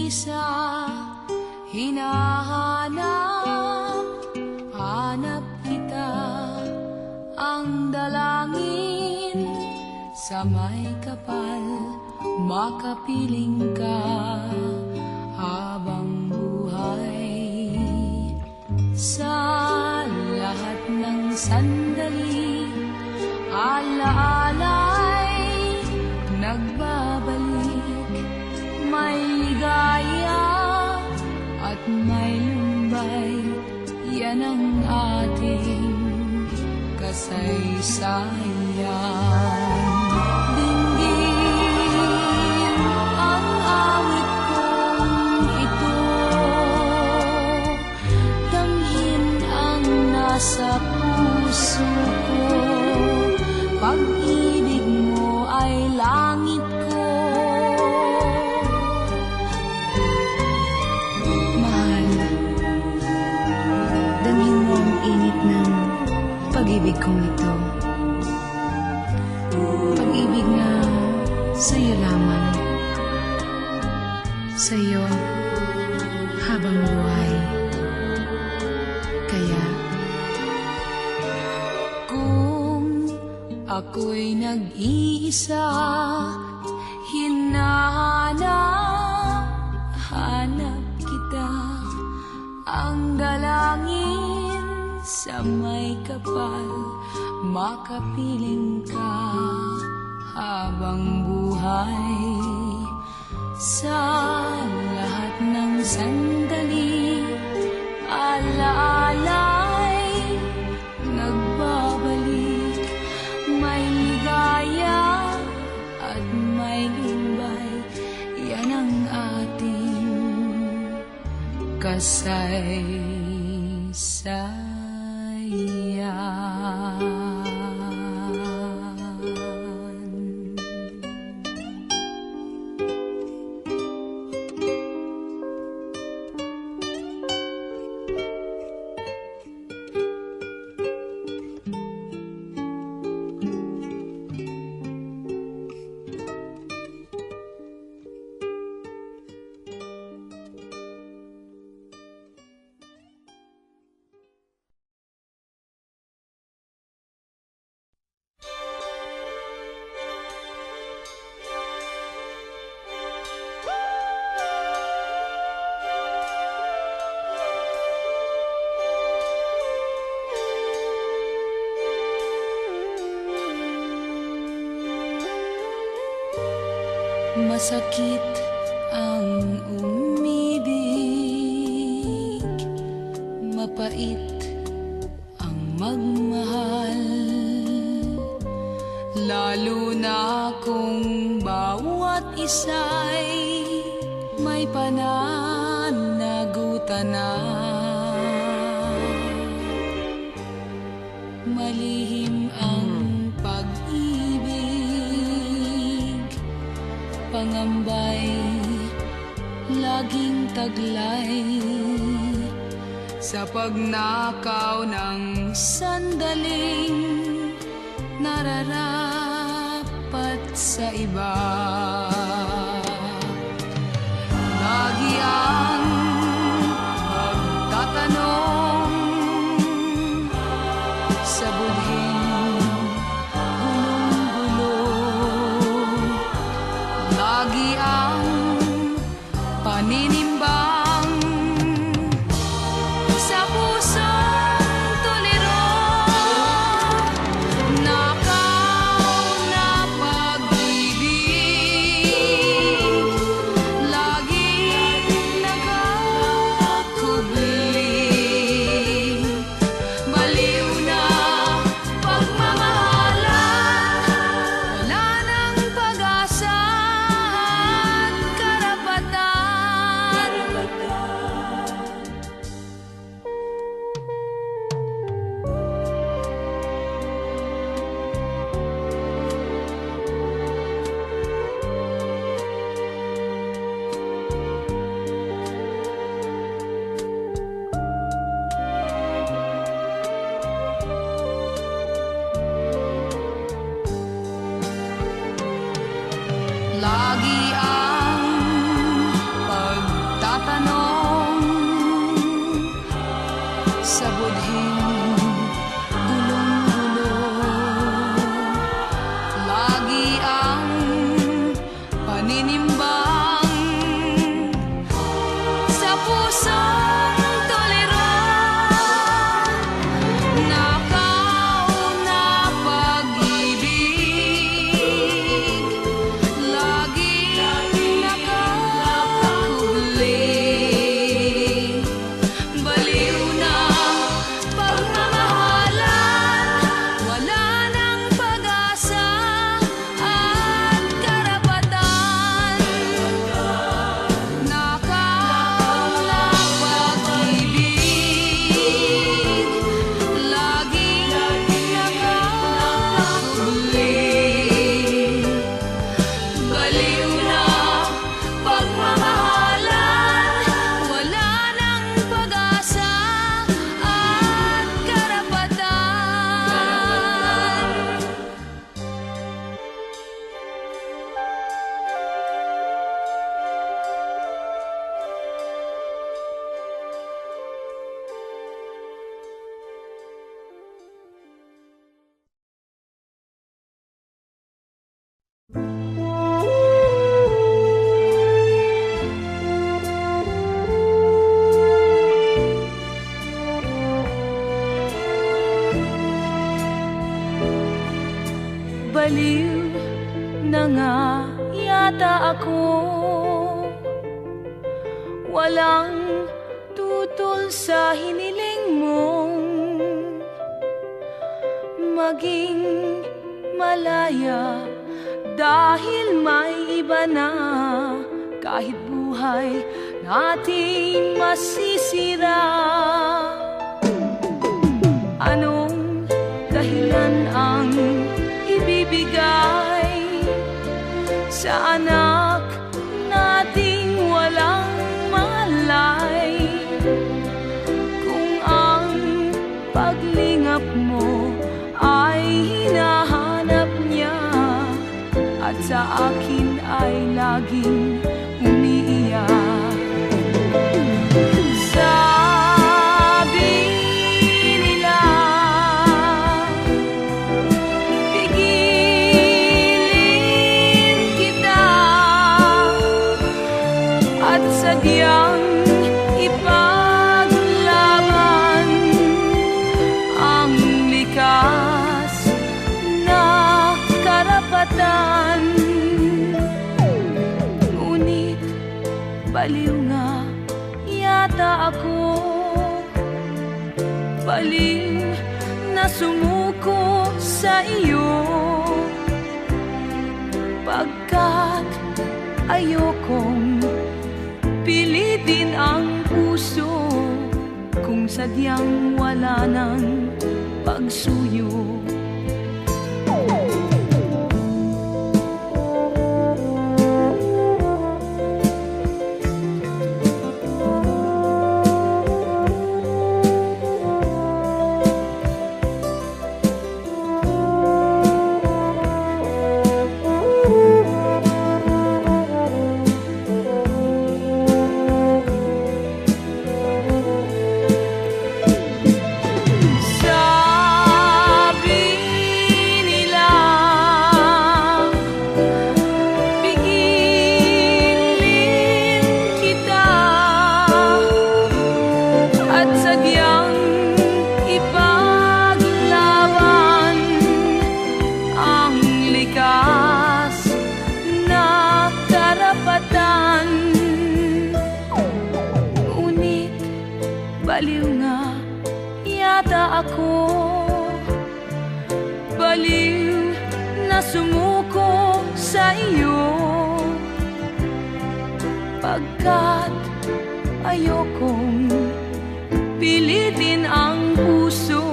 nag-iisa, hinahanap, hanap kita, ang dalangin sa may kapal, makapiling ka habang buhay. Sa lahat ng sandali, alaala'y nagbabalik, may ligaya at may lumbay, yan ang ating kasaysayan. Dinggin ang awit kong ito, damhin ang nasa puso ko, pag-ibig mo ay langit ko. Mahal, damhin mo ang init ng pag-ibig kong ito, pag-ibig na sa'yo lamang, sa'yo habang buhay. Kaya kung ako'y nag-iisa, hinahanap kita, ang dalangin sa may kapal, makapiling ka habang buhay. Sa lahat ng sandali, alaala'y nagbabalik, may ligaya at may lumbay, yan ang ating kasaysayan. Masakit ang umibig, mapait ang magmahal, lalo na kung bawat isa'y may pananagutan na. Malihim ang pag-ibig, pangambay, laging taglay, sa pagnakaw ng sandaling nararapat sa iba. Lagi ang pagtatanong sa budhing gulong-gulo, lagi ang paninimbang sa pusong tuliro, nakaw na pag-ibig. sa budhing gulong-gulo. Lagi ang paninimbang sa pusong tolerant, nakauna pag-ibig, lagi nakakahuli. Baliw na pagmamahalan, wala nang pag-asa at karapatan. Nakauna pag-ibig, lagi nakakahuli. Baliw na pagmamahalan, wala nang pag-asa at karapatan. Baliw na nga yata ako, walang tutol sa hiniling mong maging malaya, dahil may iba na. Kahit buhay nating masisira, anong dahilan ang ibibigay sa anak nating walang malay, kung ang paglingap mo ay hinahanap niya at sa akin ay laging umiiyak. Sabi nila, pigilin kita at sadyang ipaglaban ang likas na karapatan. Ngunit baliw nga yata ako, baliw na sumuko sa iyo, pagkat ayokong pilitin ang puso kung sadyang wala nang pagsuyo. Baliw nga yata ako, baliw na sumuko sa iyo, pagkat ayokong pilitin ang puso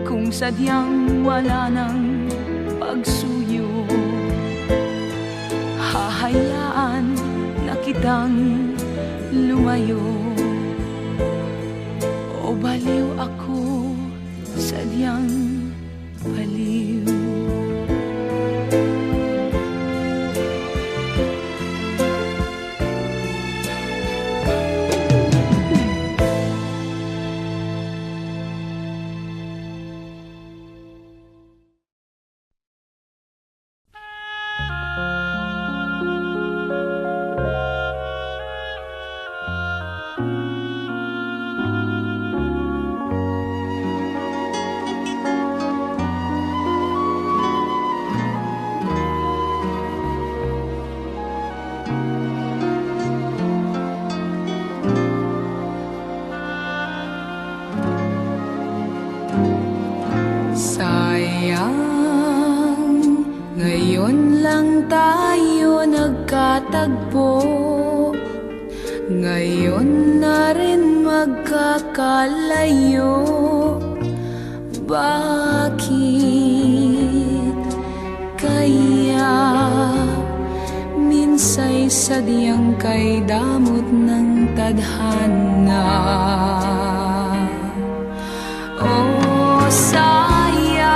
kung sadyang wala nang pagsuyo. Hahayaan na kitang lumayo, o baliw ako, sadyang baliw. magkakalayo? Bakit kaya minsay sadyang kay damot ng tadhana? Oh, sayang,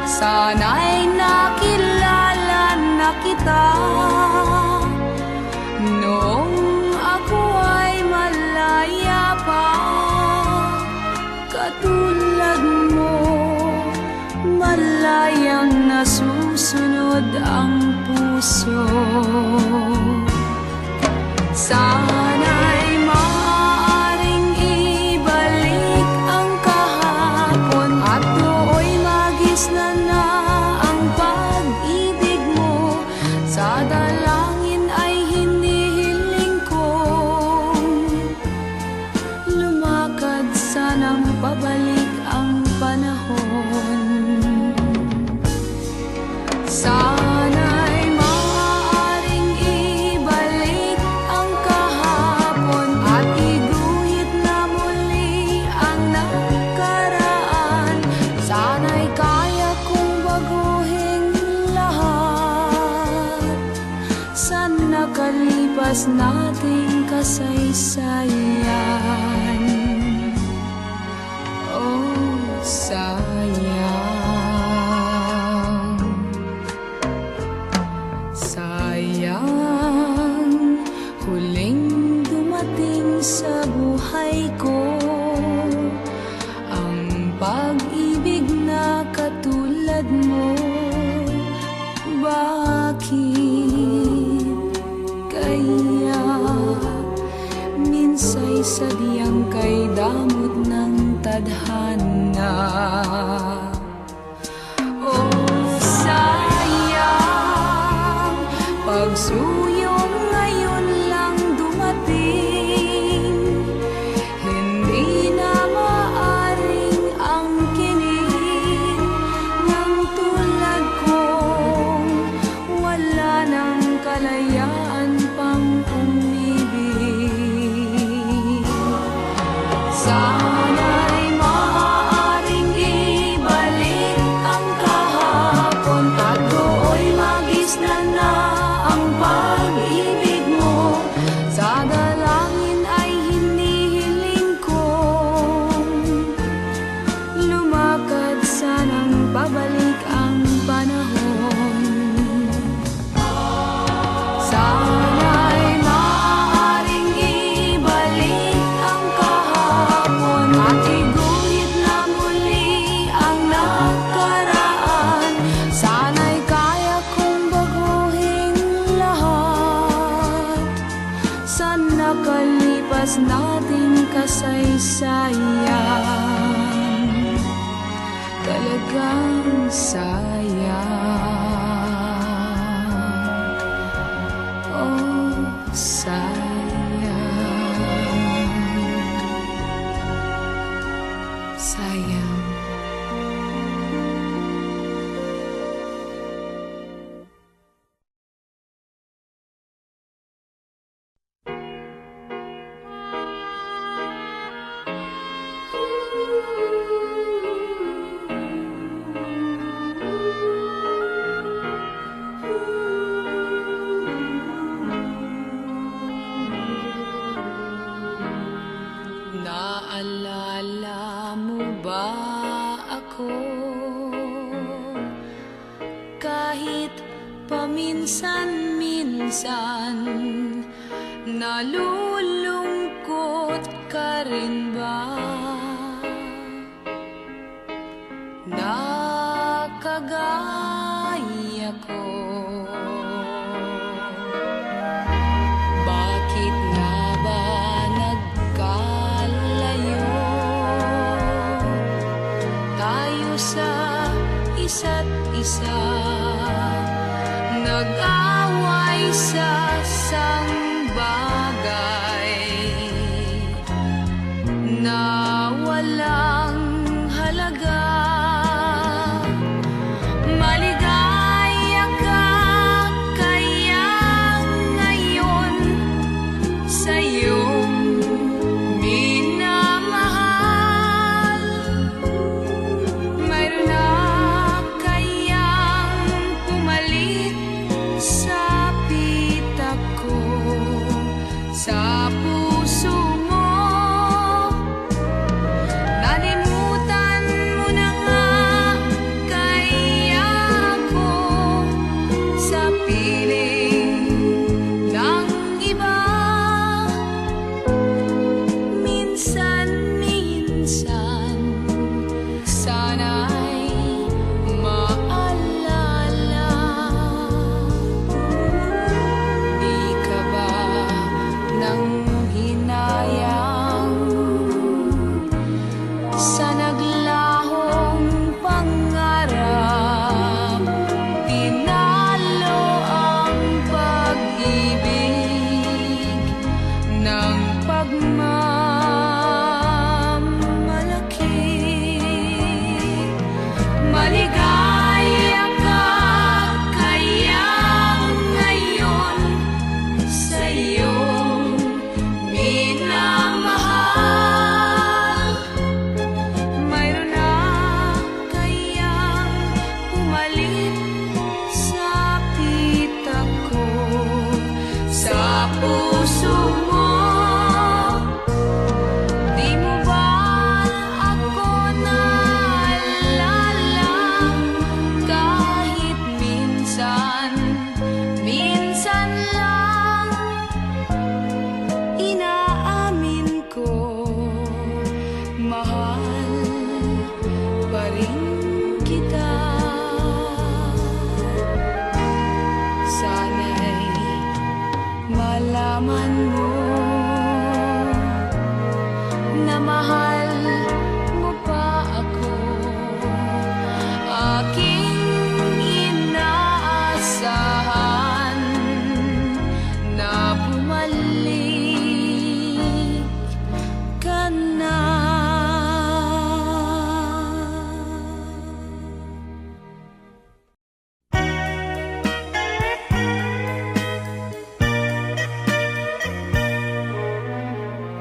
sana'y nakilala na kita noong ako ay malaya pa. Katulad mo, malayang nasusunod ang puso. Sana'y maaaring ibalik ang kahapon at nooy magisnan na ang pag-ibig mo. Sa dalangin ay hinihiling kong lumakad, sanang pabalik ang panahon. Sana'y maaaring ibalik ang kahapon at iguhit na muli ang nakaraan. Sana'y kaya kong baguhin lahat sa nakalipas nating kasaysayan. Oh, sayang, sayang, huling dumating sa buhay ko ang pag-ibig na katulad mo. Bakit kaya minsay sadyang kay damot ng tadhana? Oh, sayang, pagsuyong ngayon lang dumating, hindi na maaring angkinin ng tulad kong wala ng kalayaan pang umibig. Sana'y maaaring ibalik ang kahapon at dooy magisnan na ang pag-ibig mo. Sa dalangin ay hinihiling kong lumakad, sanang pabalik ang panahon. Sana'y maaaring ibalik ang kahapon at iguhit na muli ang nakaraan. Sana'y kaya kong baguhin lahat sa nakalipas nating kasaysayan. Talagang sayang, oh, sayang, sayang. Naalala mo ba ako? Kahit paminsan-minsan, nalulungkot ka rin ba? Nakagaya ko, bakit nga ba nagkalayo tayo sa isa't isa? Nag-away sa sangbagay na walang halaga. Maligaya ka kaya ngayon sa iyong na mahal mo pa ako. Aking inaasahan na bumalik ka na.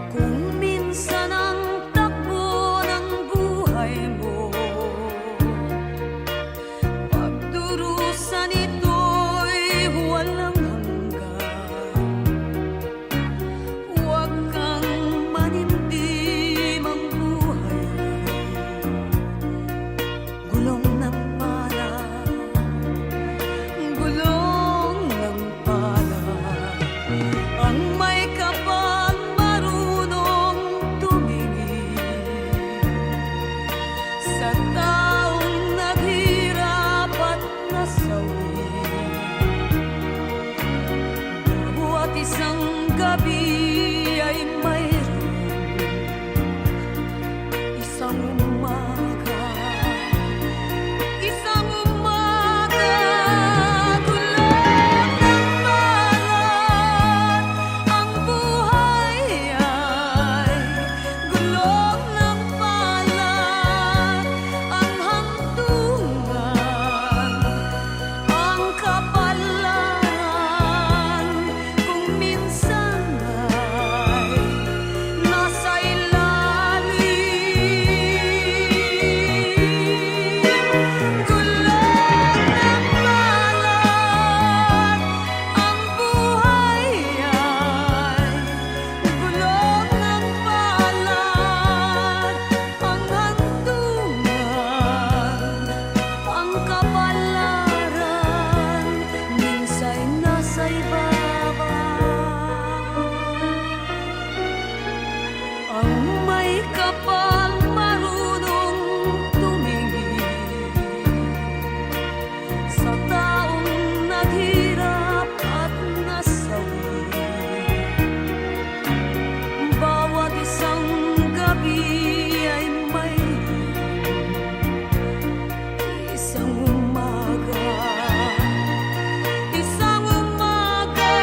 Kung minsan ang takbo ng buhay mo, pagdurusan ito'y walang hanggan. Huwag kang manimdim, ang buhay gulong ng pala, gulong ng pala. Ang may kapal marunong tumingin sa taong naghirap at nasawi. Bawat isang gabi ay mayroon isang umaga, isang umaga. Gulong ng palad, ang buhay ay gulong ng palad. Ang hantungan, ang kapalaran, kung minsan ay nasa ilalim. Gulong ng palad, ang buhay ay gulong ng palad. Ang hantungan, ang kapalaran, minsa'y nasa ibabaw. Ang may kapal marunong tumingin sa taong naghirap at nasawi. Bawat isang gabi ay mayroon isang umaga, isang umaga.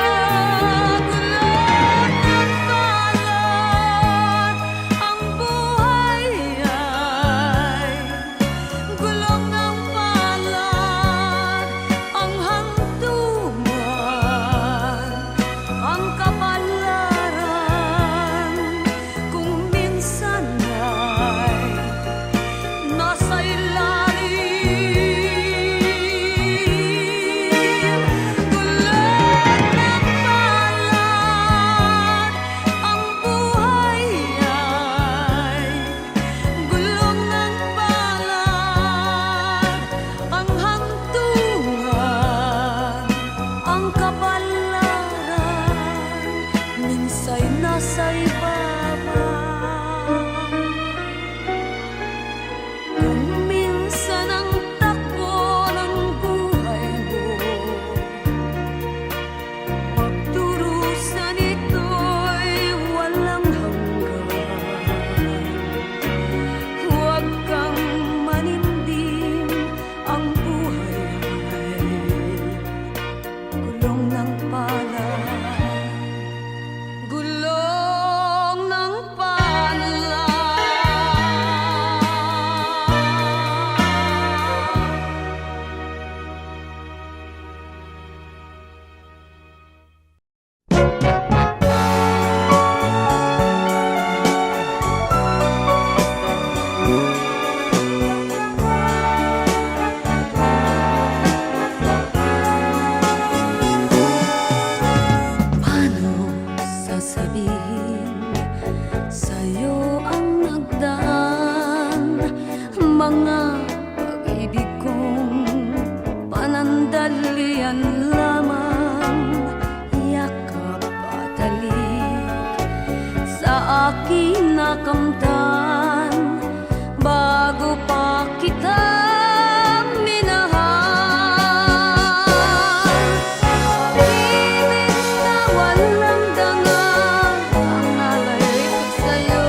Gulong ng palad, ang buhay ay gulong ng palad. Ang hantungan, ang kapalaran, kung minsan ay nasa ilalim. Gulong ng palad, ang buhay ay gulong ng palad. Ang hantungan, ang kapalaran, minsa'y nasa ibabaw. Kung minsan ang takbo ng buhay mo, pagdurusan ito'y walang hanggan. Huwag kang manimdim, ang buhay ay gulong ng palad, gulong ng palad. Paano sasabihin sa'yo ang nagdaan, mga pag-ibig kong panandalian lamang, yakap at halik sa aking nakamtan, bago pa kita minahal. Pag-ibig na walang dangal ang alay ko sa'yo.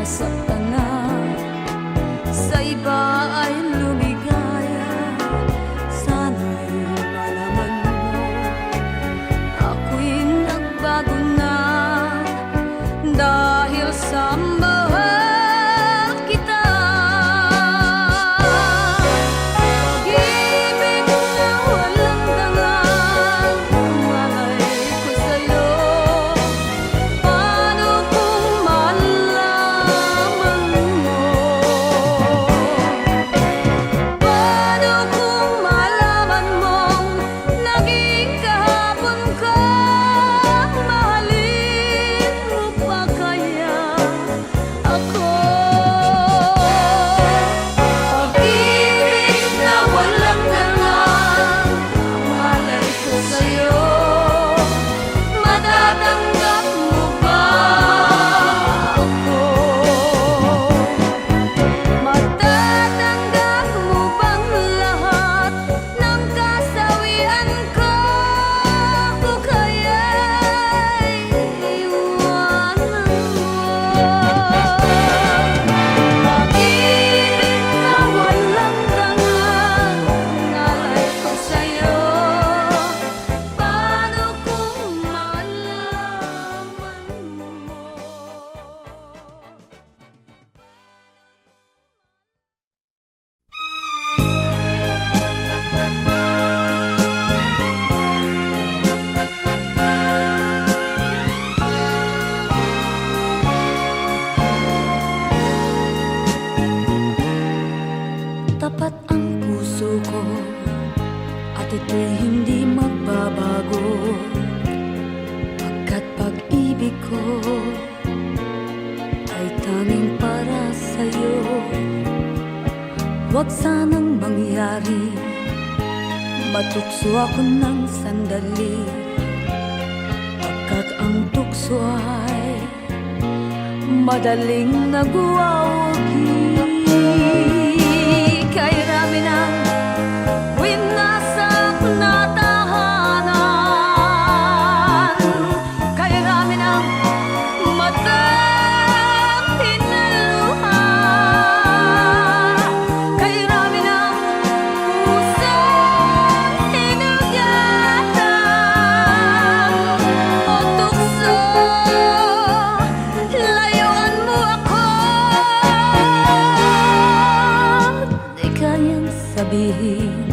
nasaktan na, sa iba ay lumigaya. Sana'y malaman mo, ako'y nagbago na dahil sa mahal kita. Pag-ibig na walang dangal, malay ko sa'yo. Paano kung malaman mo? Paano kung malaman mong naging kahapon ka? Mahalin mo pa kaya ako? Pag-ibig na walang dangal, malay ko sa'yo. Matatanggap mo ba ako? Matatanggap mo bang lahat ng kasawian ko? Kung kaya'y iwanan mo. Pag-ibig na walang dangal, nalay ko sa'yo. Paano kung malaman mo? Tapat ang puso ko at ito'y hindi magbabago, pagkat pag-ibig ko ay tanging para sa'yo. Huwag sanang mangyari, matukso ako ng sandali, pagkat ang tukso ay madaling nagwawagi. Kay rami ng winasak na tahanan, kay rami ng matang pinaluha, kay rami ng pusong hinugatan o tukso. Layuan mo ako, di kayang sabihin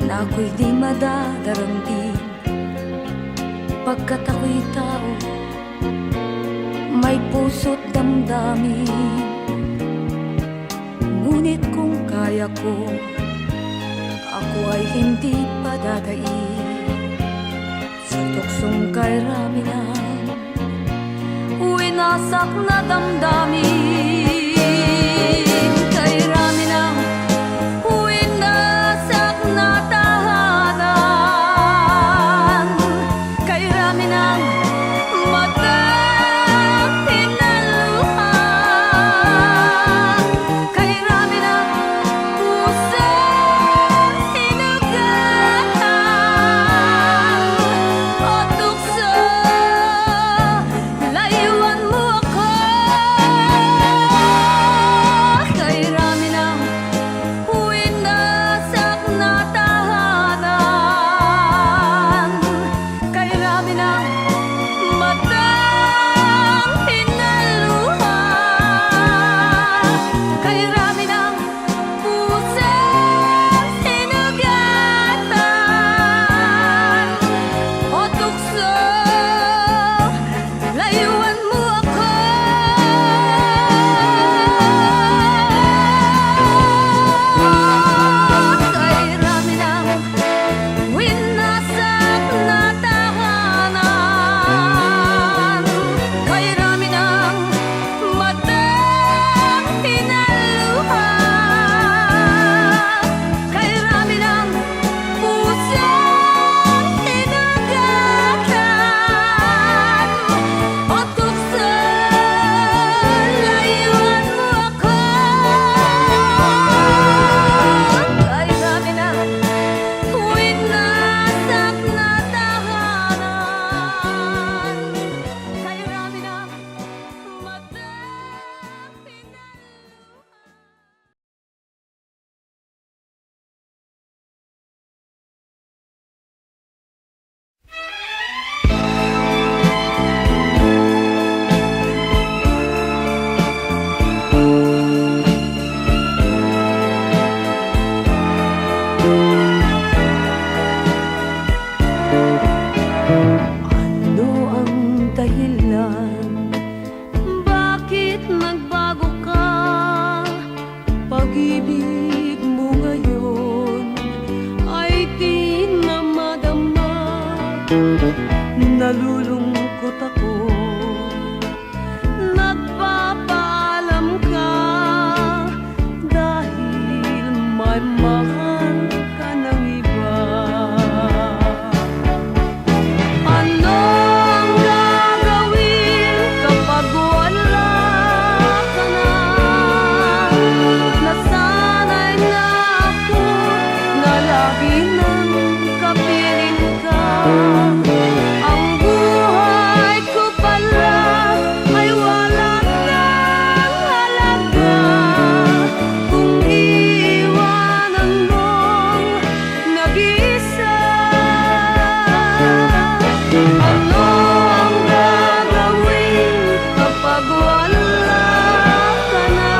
na ako'y di madadaramdin, pagkat ako'y tao, may puso't damdamin. Ngunit kung kaya ko, ako ay hindi padadaig sa tuksong kay rami ng winasak na damdamin. Kay rami ng winasak na tahanan, kay rami ng matang pinaluha, kay rami ng pusong hinugatan o tukso. Layuan mo ako, nalulungkot ako. Nagpapaalam ka dahil may mahal ka ng iba. Ano ang gagawin kapag wala ka na? Nasanay na ako na lagi nang kapiling ka. Ang buhay ko pala ay wala nang halaga kung iiwanan mong nag-iisa. Ano ang gagawin kapag wala ka na?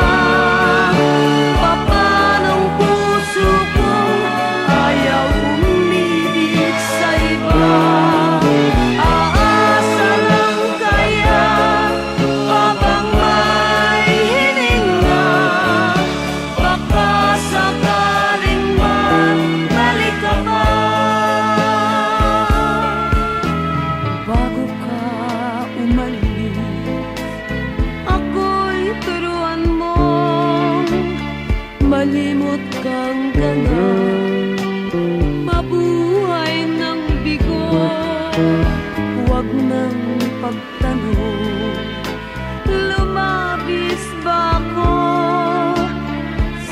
Papanong puso kong ayaw umibig sa iba? Aasa lang kaya habang may hininga? Baka sakaling magbalik ka pa. Bago ka umalis, ako'y turuan mong malimot kang ganap, mabuhay ng bigo, huwag nang pagtanong. Lumabis ba ako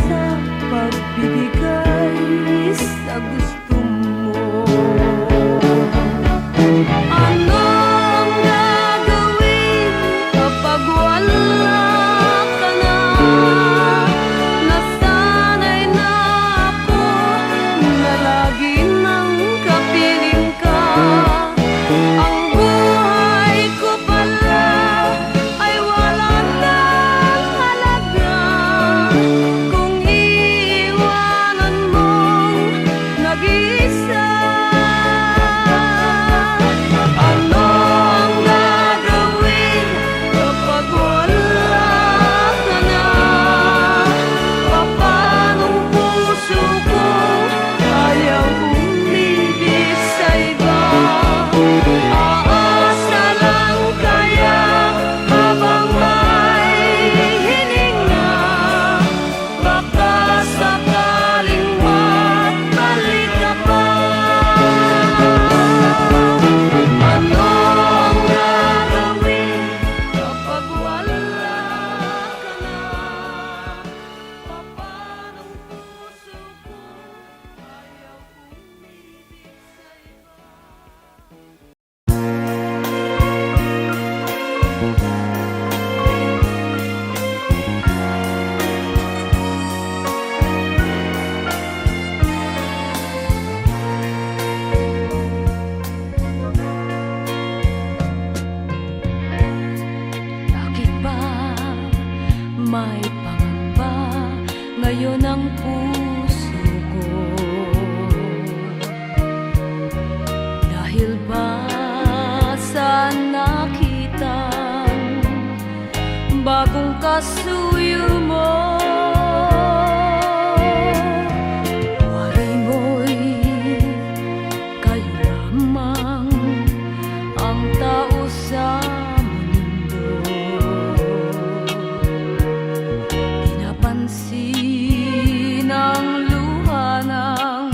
sa pagbibigay sa gusto mo? Ano ang gagawin kapag wala ka na? Nasanay na ako na lagi nang kapiling ka. Ang buhay ko pala ay wala nang halaga kung iiwanan mong nag-iisa. Ano ang gagawin kapag wala ka na? Papanong puso ko ayaw umibig sa iba? Aasa lang kaya habang may hininga? Baka sakaling magbalik ka pa. Ano ang gagawin kapag wala ka na? Papanong puso ko ayaw umibig sa iba? Bakit ba may pangamba ngayon ang puso ko? Dahil ba sa nakitang bagong kasuyo mo? Wari mo'y kayo lamang ang tao sa mundo. Pinapansin ang luha ng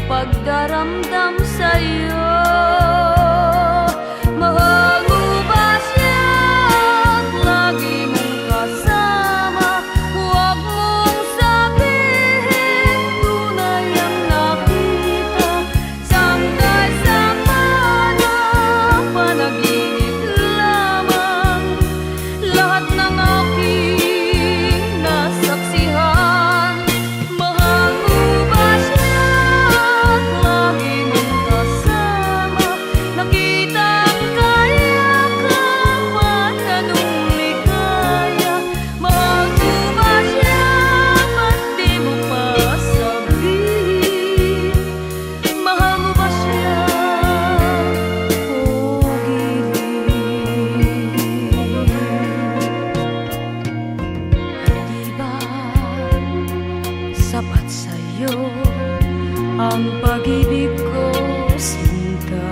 pagdaramdam sa'yo. Mahal mo ba siya at lagi mong kasama? Huwag mong sabihin tunay ang nakita. Sana'y sama na panaginip lamang. Lahat ng aking nasaksihan. Mahal mo ba siya at lagi mong kasama? Nakita ang kayakapan, anong ligaya. Mahal mo ba siya at di mo pa sabihin? Mahal mo ba siya o giliw? Di ba sapat sa'yo ang pag-ibig ko, sinta?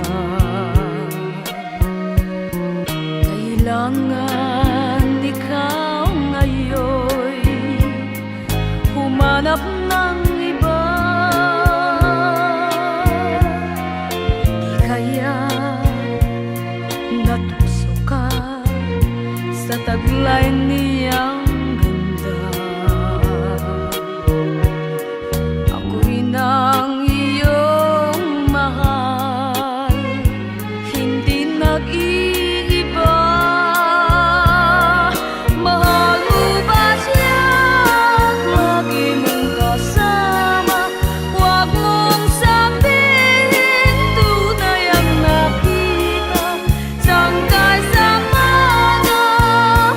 kulay niyang ganda. Ako rin ang iyong mahal, hindi nag-iiba. Mahal mo ba siya? Lagi mong kasama. Huwag mong sabihin tunay ang nakita. Sangkay sa mga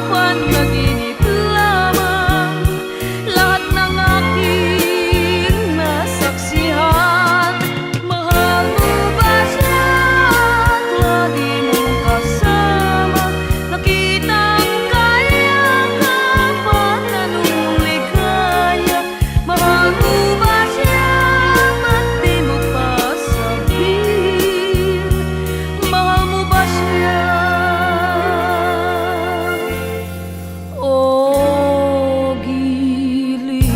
panaginip lamang, lahat ng aking nasaksihan. Mahal mo ba siya? Lagi mong kasama. Nakitang kayakapan na nung ligaya. Mahal mo ba siya? Ba't di mo pa sabihin? Mahal mo ba siya? O Gilis.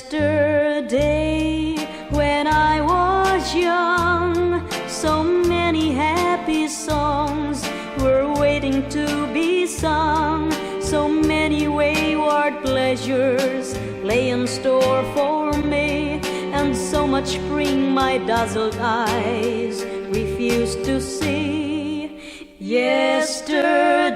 Yesterday, when I was young, so many happy songs were waiting to be sung. So many wayward pleasures lay in store for me, and so much spring my dazzled eyes refused to see. Yesterday,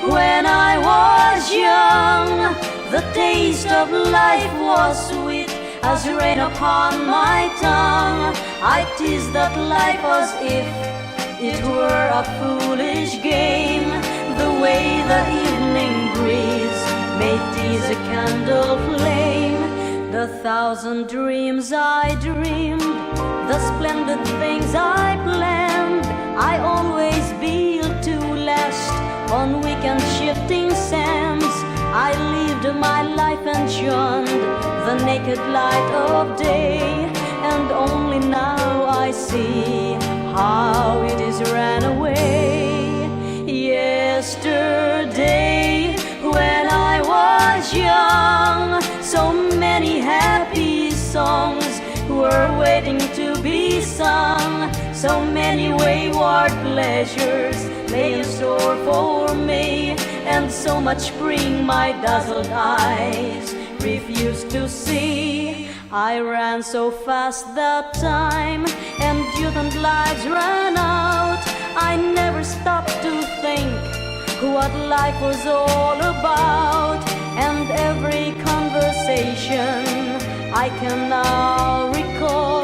when I was young, the taste of life was sweet as rain upon my tongue. I teased that life as if it were a foolish game, the way the evening breeze may tease a candle flame. The thousand dreams I dreamed, the splendid things I planned, I always built to last on weak and shifting sands. I lived my life and shunned the naked light of day, and only now I see how it is ran away. Yesterday, when I was young, so many happy songs were waiting to be sung. So many wayward pleasures lay in store for me, and so much spring my dazzled eyes refused to see. I ran so fast that time, and youth and lives ran out. I never stopped to think what life was all about, and every conversation I can now recall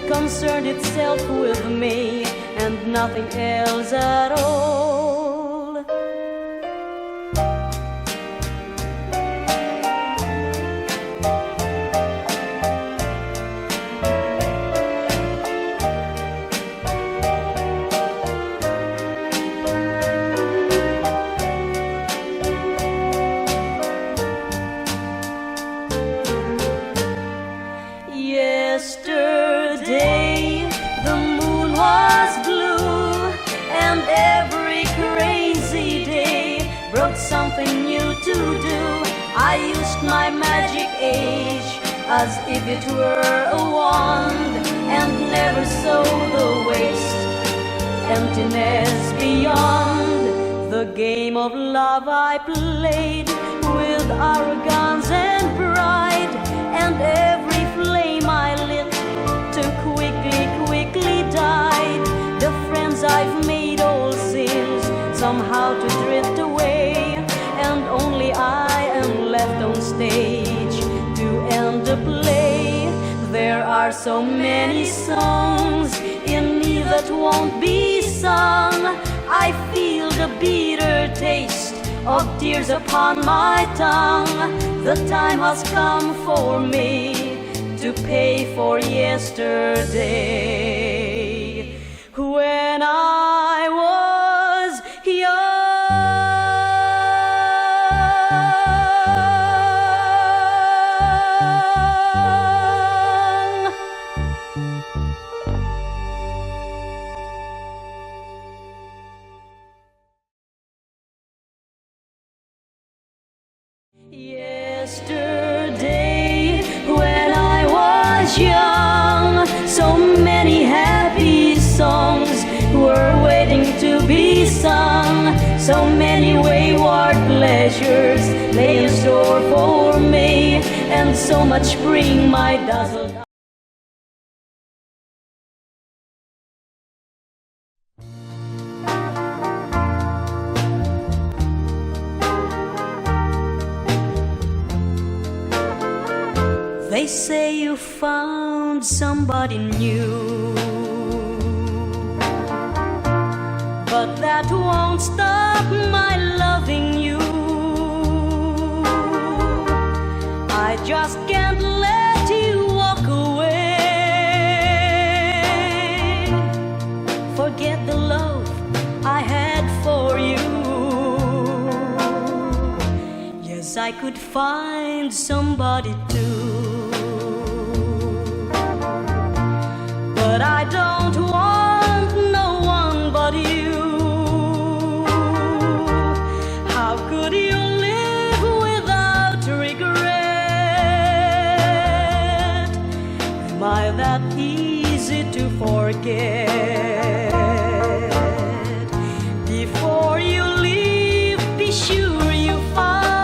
concerned itself with me and nothing else at all. Yesterday, the moon was blue, and every crazy day brought something new to do. I used my magic age as if it were a wand, and never saw the waste, emptiness beyond. The game of love I played with arrogance and pride, and every flame I lit too quickly died. The friends I've made all seems somehow to drift away, and only I am left on stage to end the play. There are so many songs in me that won't be sung. I feel the bitter taste of tears upon my tongue. The time has come for me to pay for yesterday, when I was young. so much spring, my dazzled eyes. They say you found somebody new, but that won't stop my loving you. I just can't let you walk away. Forget the love I had for you. Yes, I could find somebody too, but I don't want no one but you. How could you live without regret? Am I that easy to forget? Before you leave, be sure you find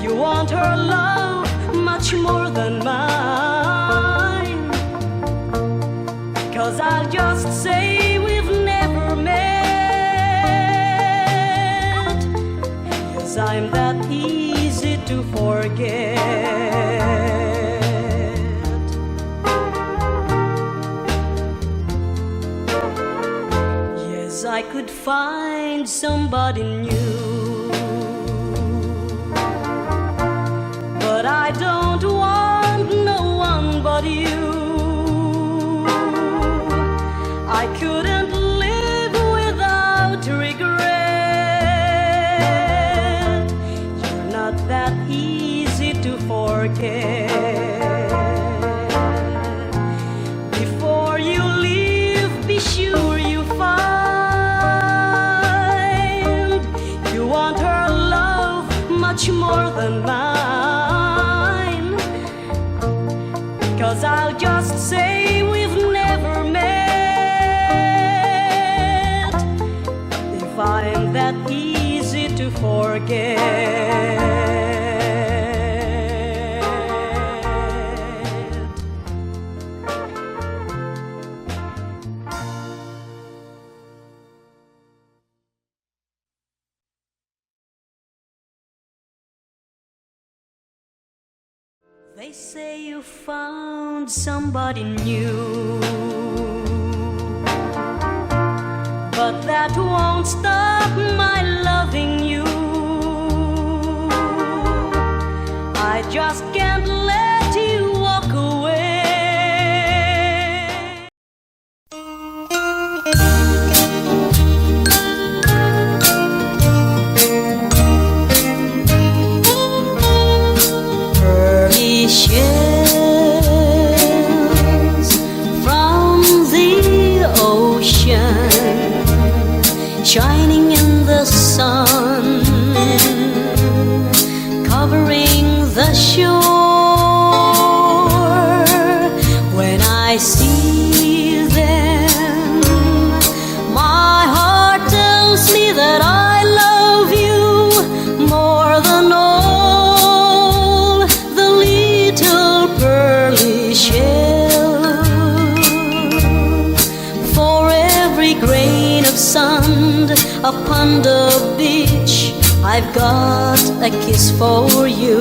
you want her love much more than mine. 'Cause I'll just say we've never met. Yes, I'm that easy to forget. Yes, I could find somebody new, but I don't want no one but you. I couldn't live without regret. You're not that easy to forget. Before you leave, be sure you find you want her love much more than mine. 'Cause I'll just say we've never met. If I'm that easy to forget. They say you found somebody new, but that won't stop my loving you. I just can't let you walk away. Pearly shells from the ocean, shining in the sun, covering the shore. When I see them, my heart tells me that I love you more than all the little pearly shells. For every grain of sand upon the beach, I've got a kiss for you,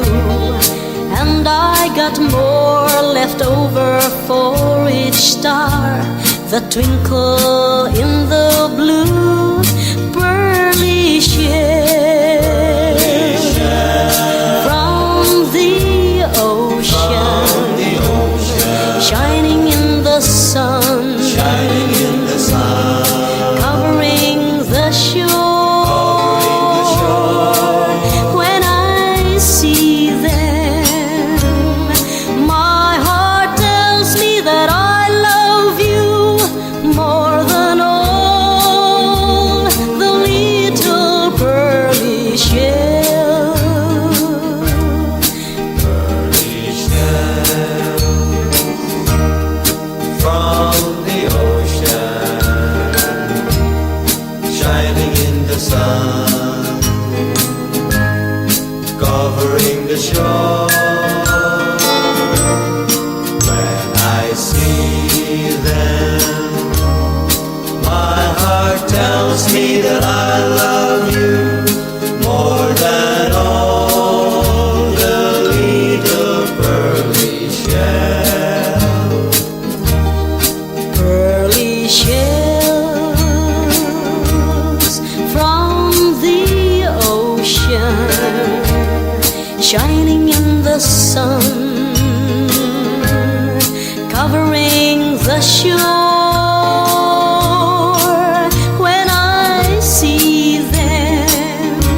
and I got more left over for each star that twinkle in the blue pearly shells from the ocean, shining in the sun, covering the shore. When I see them, my heart tells me that I love you more than all the little pearly shells. covering the shore. When I see them, my heart tells me that I love you more than all the little pearly shells. Pearly shells from the ocean, shining in the sun, covering the shore. When I see them,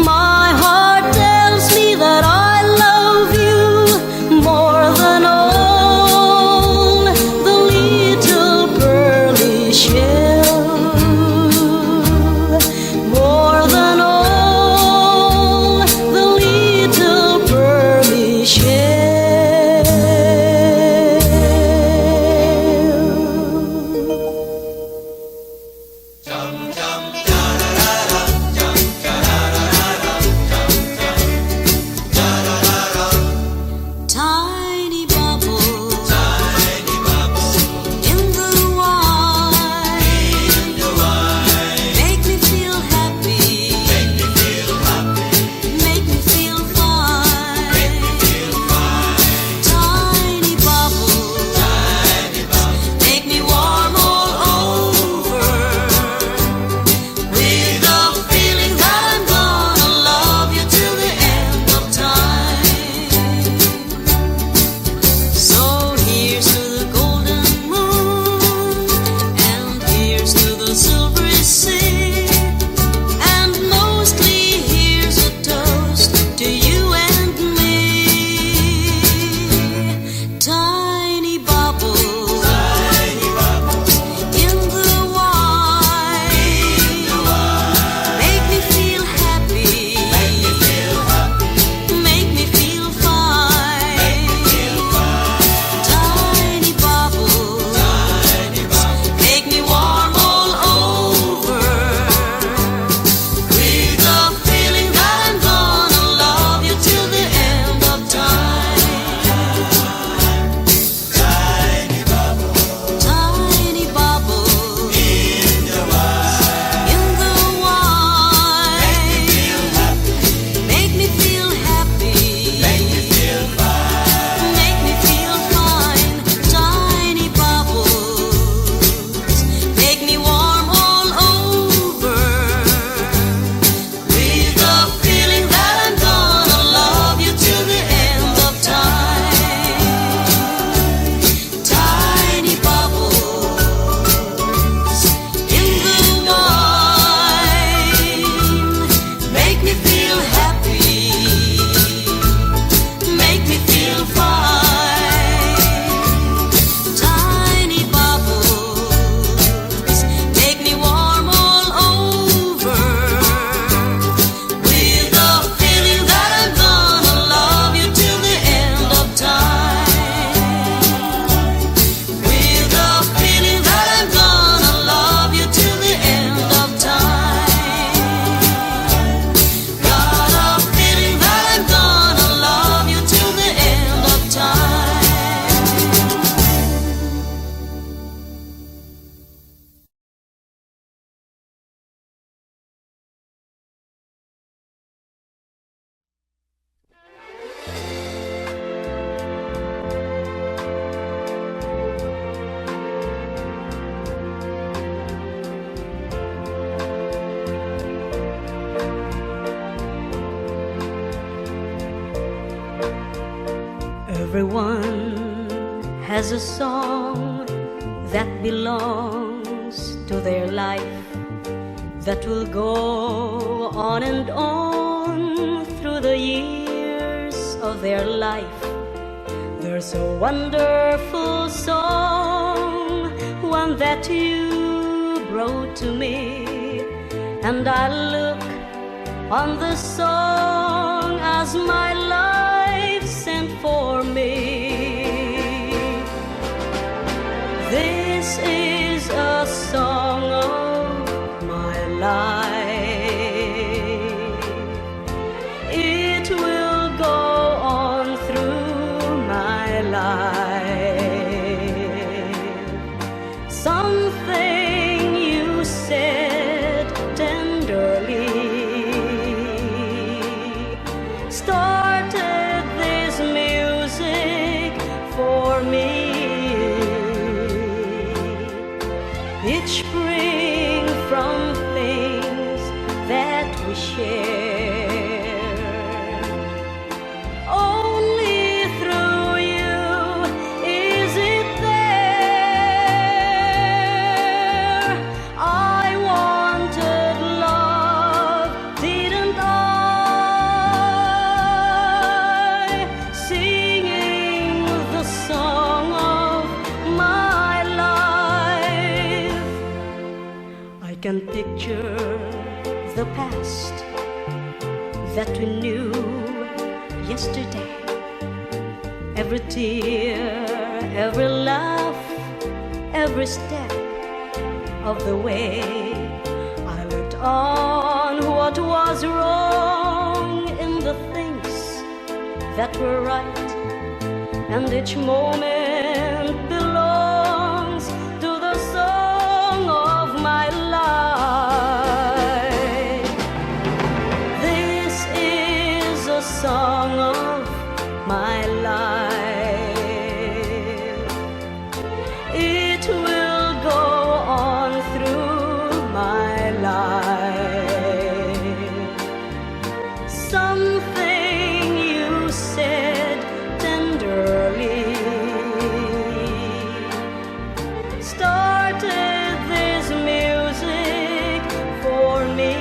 my heart tells me that I love you more than all the little pearly shell, more than all the little pearly shell. Tiny bubbles in the wine, make me feel happy, make me feel fine. Tiny bubbles, make me warm all over, with the feeling that I'm gonna love you till the end of time. So here's to the golden moon, and here's to the silvery sea, and mostly here's a toast to you and me. Tiny bubbles in the wine, make me feel happy, make me feel fine. Tiny bubbles, make me warm all over, with the feeling that I'm gonna love you till the end of time. Tiny bubbles in the wine, make me feel happy, make me feel fine. Tiny bubbles, make me warm all over, with the feeling that I'm gonna love you till the end of time. Tiny bubbles in the wine, make me feel happy, make me feel fine. Tiny bubbles, make me warm all over, with the feeling that I'm gonna love you till the end of time. With the feeling that I'm gonna love you till the end of time. Got a feeling that I'm gonna love you till the end of time. Everyone has a song that belongs to their life, that will go on and on through the years of their life. There's a wonderful song, one that you brought to me, and I look on the song as my life sent for me. This is a song of my life. It will started this music for me. Each spring from things that we share. Only through you is it there. I wanted love, didn't I? Singing the song of my life. I can picture the past that we knew yesterday. Every tear, every laugh, every step of the way. I looked on what was wrong in the things that were right, and each moment belongs to the song of my life. This is a song of my life. It will go on through my life. Something you said tenderly started this music for me.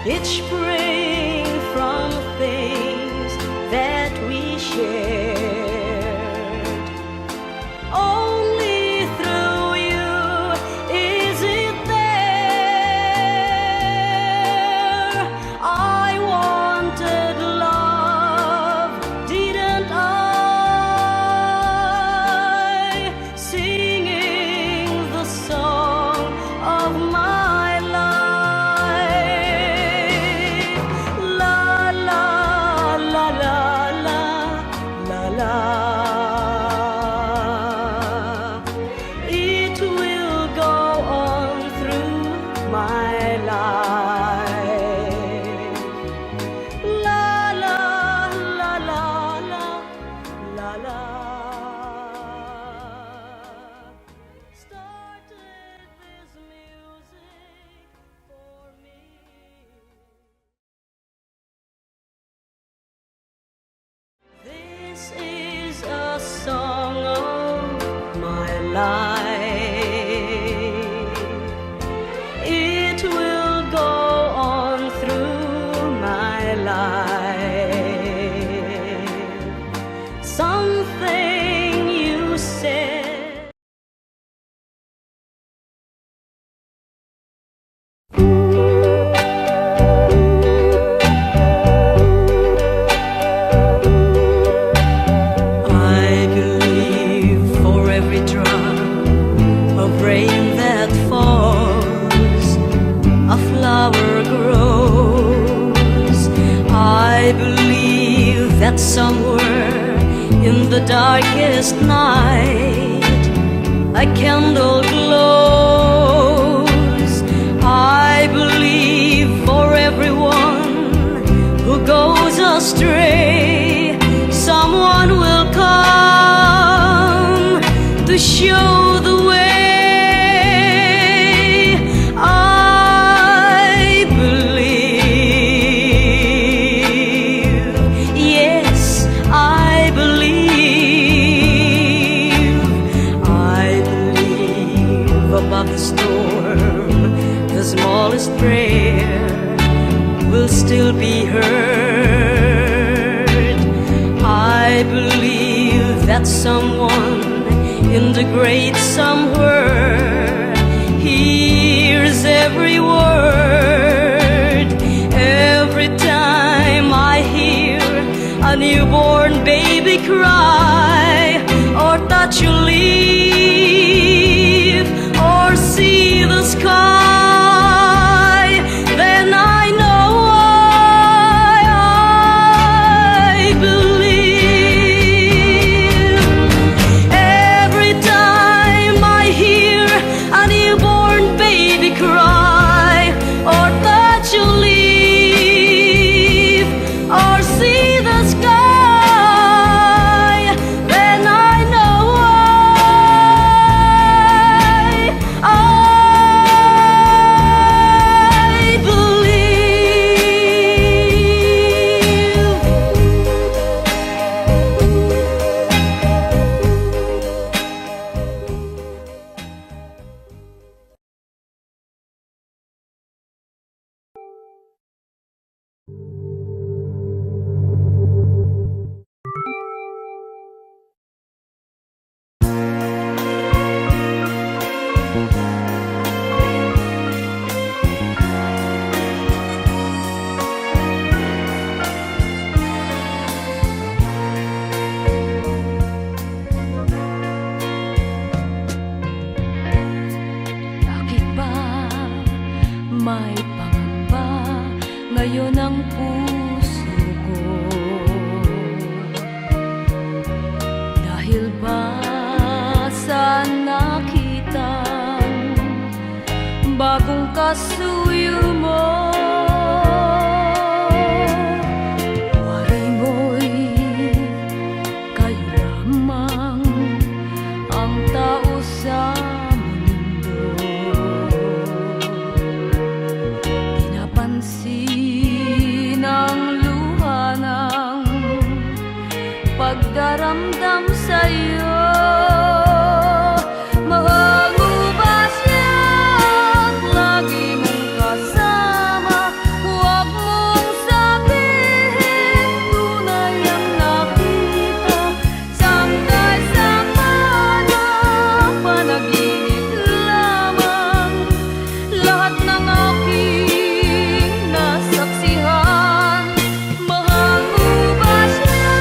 Each spring from things that we shared. Only through you is it there. I wanted love, didn't I? Singing the song of my life. La la la la la la la. It will go on through my life. La la la la la la la. Started this music for me. This is a song of my life. It will go on through my life. Something you said. I believe for every drop of rain that falls, a flower grows. I believe that somewhere in the darkest night a candle glows. I believe for everyone who goes astray, someone will come to show the way. I believe, yes, I believe. I believe above the storm, the smallest prayer will still be heard. I believe that someone in the great somewhere hears every word. Every time I hear a newborn baby cry, or touch a leaf, or see the sky, then I know I believe. Every time I hear a newborn baby cry, or touch a leaf, ngayon ang puso ko. Dahil ba sa nakitang bagong kasuyo mo, wari mo'y kayo lamang ang tao sa mundo. Pinapansin ang luha ng pagdaramdam sa'yo. Mahal mo ba siya at lagi mong kasama? Huwag mong sabihin tunay ang nakita. Sanggay sama na panaginip lamang. Lahat ng aking nasaksihan. Mahal mo ba siya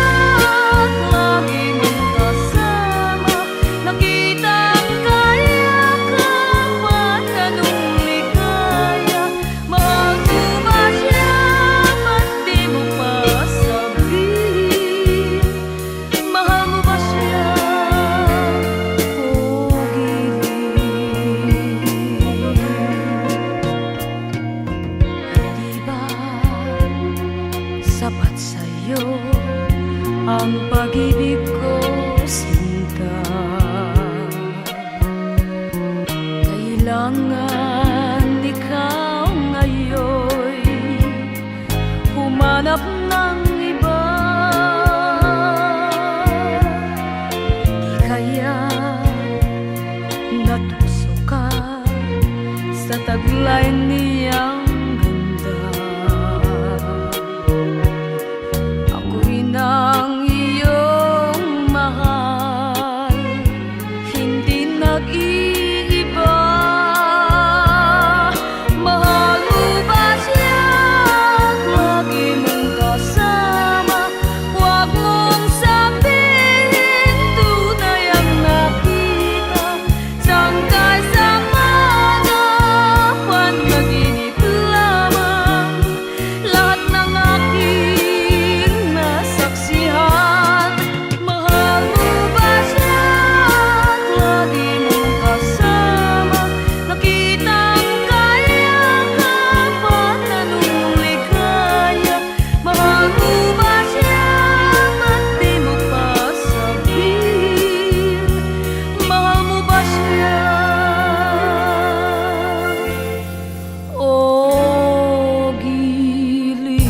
at lagi mong kasama? Nakita ang kayakapan anong ligaya. Mahal mo ba siya ba't di mo pa sabihin? Mahal mo ba siya o giling? Di ba sapat sa'yo ang pag-ibig ko, sinta? Kailangan ikaw ngayon humanap ng iba. Di kaya natuso ka sa taglay niyang ganda. Ako'y nang iyong mahal, hindi nag-iiba. Mahal mo ba siya at lagi mong kasama? Huwag mong sabihin tunay ang nakita. Sanggay sama na panaginip lamang. Lahat ng aking nasaksihan. Mahal mo ba siya at lagi mong kasama? Nakita ang kayakapan anong ligaya. Mahal mo ba siya ba't di mo pa sabihin? Mahal mo ba siya o giling?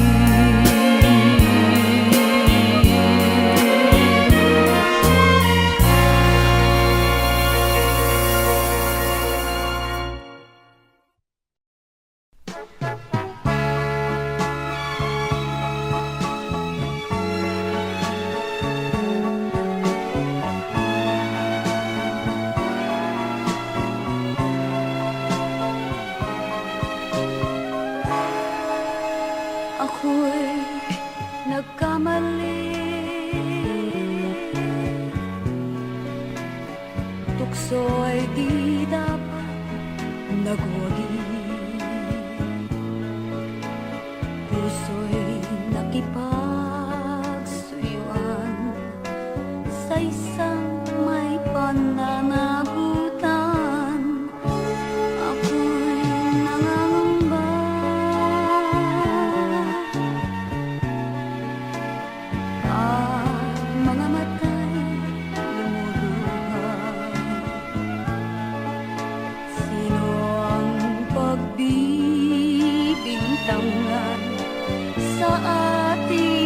Ako'y nagkamali. Tukso ay di dapat nagwagi. Puso'y nakipagsuyuan sa isang may pananagutan. Ako'y nangangamba. Mga mata'y lumuluha. Sino ang pagbibintangan sa ating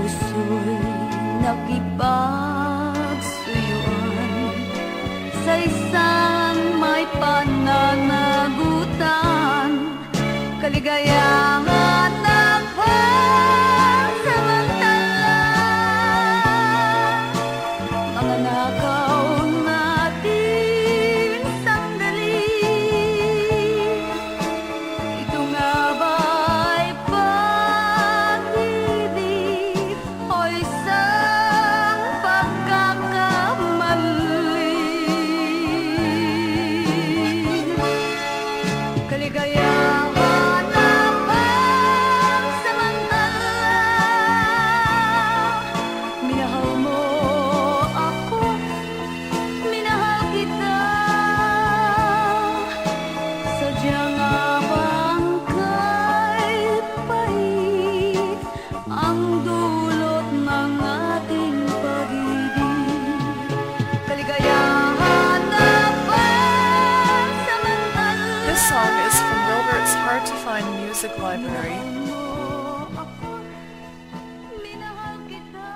puso'y nakipagsuyuan sa isang may pananagutan, kaligayahan ng pansamantala, mga nakaw natin sandali. Ito nga ba'y pag-ibig o isang pagkakamali? Kaligayahan ng pansamantala, minahal mo ako, minahal kita. Sadya nga bang kahit pait ang dulot ng ating pag-ibig? Kaligayahan ng pansamantala. This song is from Gilbert's Hard to Find Music Library. Minahal kita.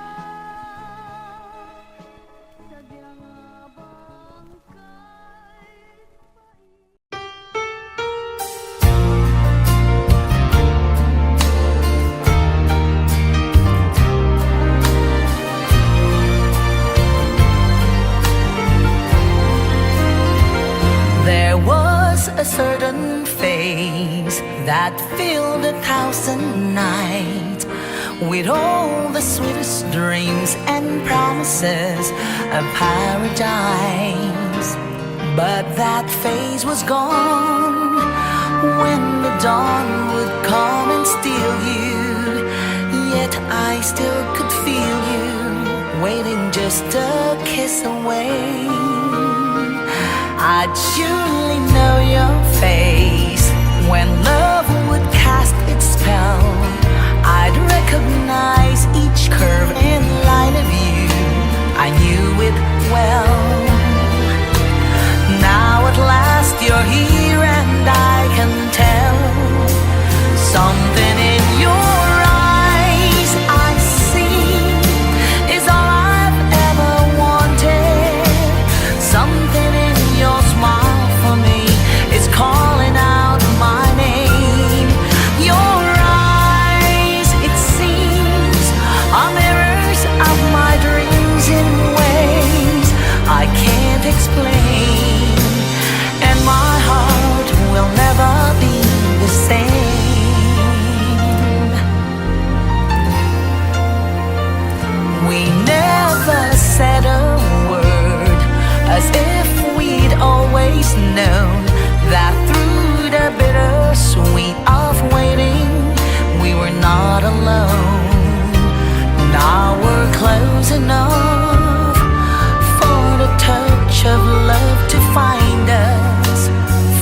Sadya nga bang kahit pait? There was a certain face that filled 1,000 nights with all the sweetest dreams and promises of paradise. But that face was gone when the dawn would come and steal you. Yet I still could feel you waiting just a kiss away. I'd surely know your face when love would cast its spell. I'd recognize each curve and line of you. I knew it well. Now at last you're here and I can tell something in your eyes I see is all I've ever wanted. Something in your smile for me is calling out my name. Your eyes, it seems, are mirrors of my dreams in ways I can't explain, and my heart will never be the same. We never said a word, as if we'd always known that through the bittersweet of waiting, we were not alone. Now we're close enough for the touch of love to find us.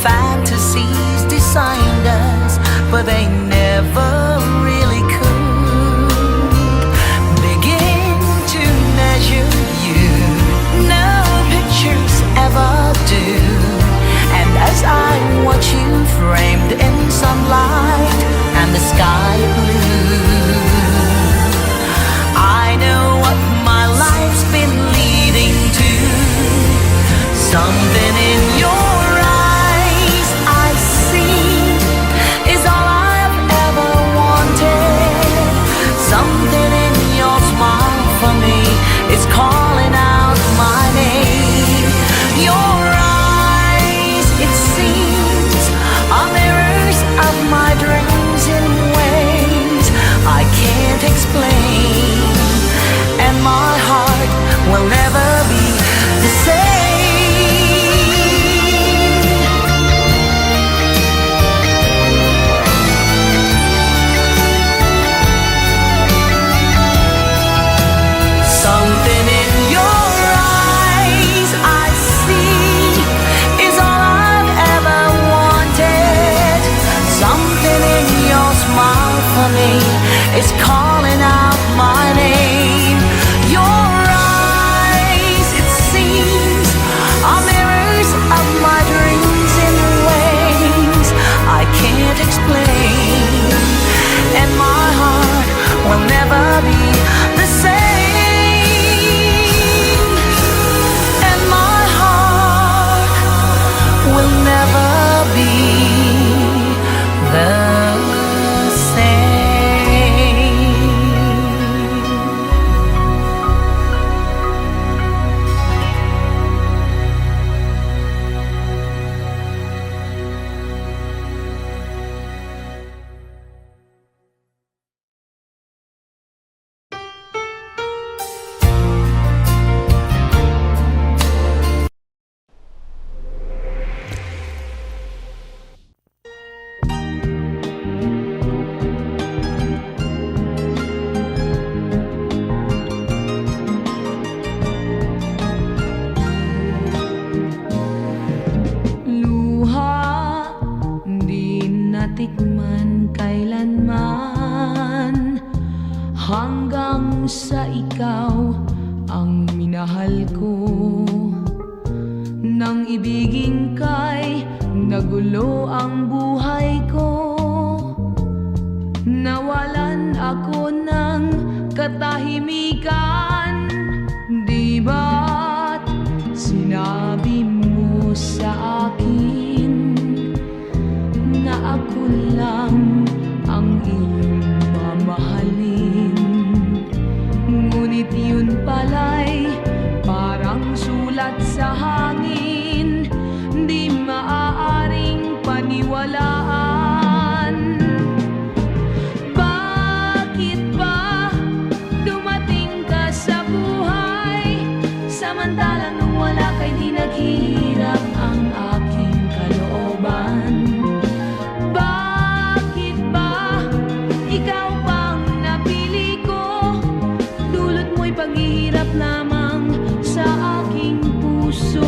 Fantasies designed us, but they never really could begin to measure you. No pictures ever do. And as I watch you framed in sunlight and the sky blue, I know what my life sa ikaw ang minahal ko. Nang ibigin kay nagulo ang buhay ko. Nawalan ako ng katahimikan. Di ba't sinabi mo sa akin na ako lang ang iyong mamahalin? Ngunit yun pala'y parang sulat sa hangin, di maaaring paniwalaan. Bakit ba dumating ka sa buhay, samantalang nung wala ka'y di naghihirap ang aking kalooban? Bakit ba ikaw pang napili ko, dulot mo'y paghihirap lamang sa aking puso?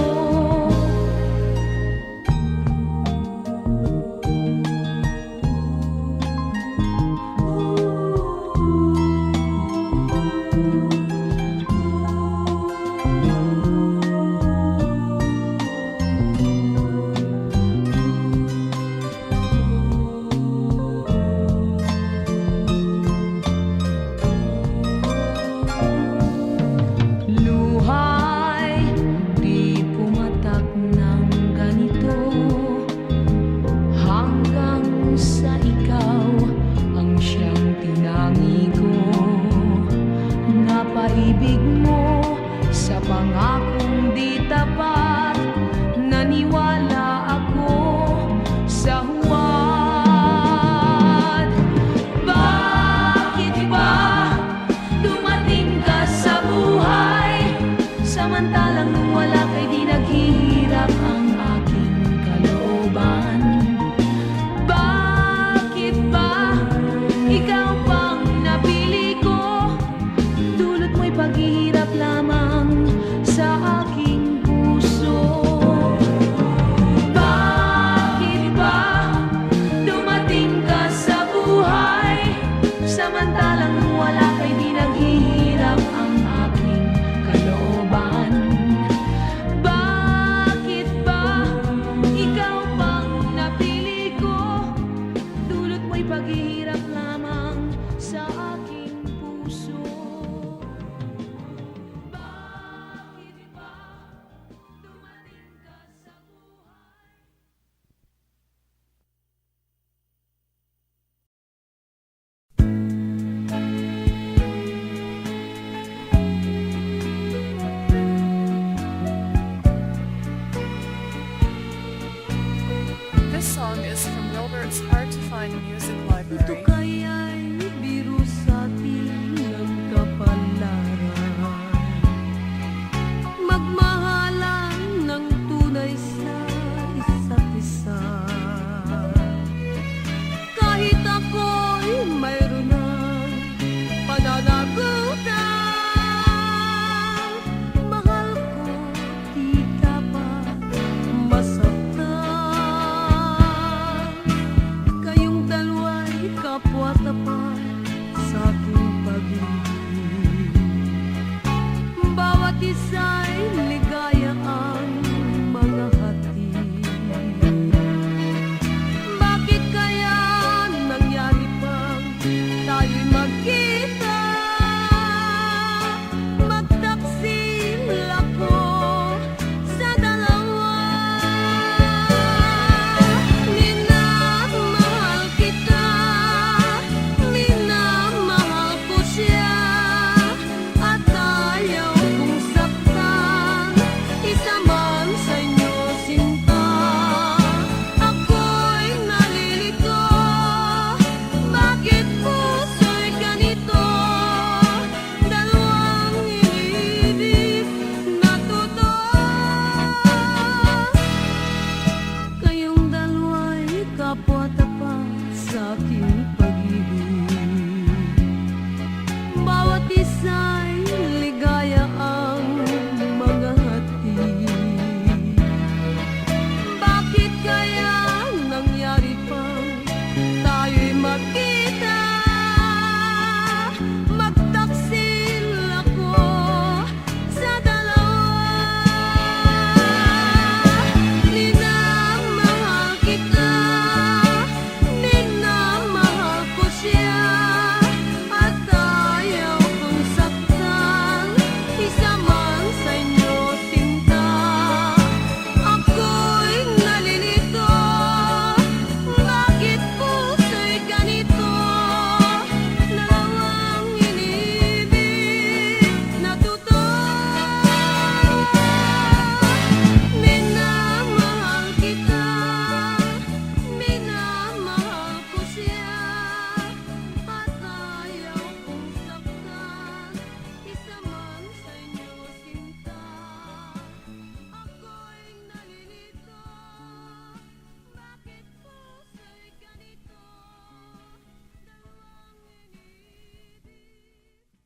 Luhay, di pumatak ng ganito, hanggang sa ikaw ang siyang tinangi ko. Napaibig mo sa pangakong di tapat, naniwala ako sa huwad. Bakit ba dumating ka sa buhay, samantalang nung wala ka'y di naghihirap ang aking kalooban? Bakit ba ikaw pang napili ko, dulot mo'y paghihirap lamang sa aking puso? Bakit ba dumating ka sa buhay, samantalang nung wala ka'y di naghihirap ang aking kalooban? Bakit ba ikaw pang napili ko, dulot mo'y paghihirap lamang sa aking puso? Bakit ba dumating ka sa buhay? This song is from Wilbert's Hard to Find Music Library.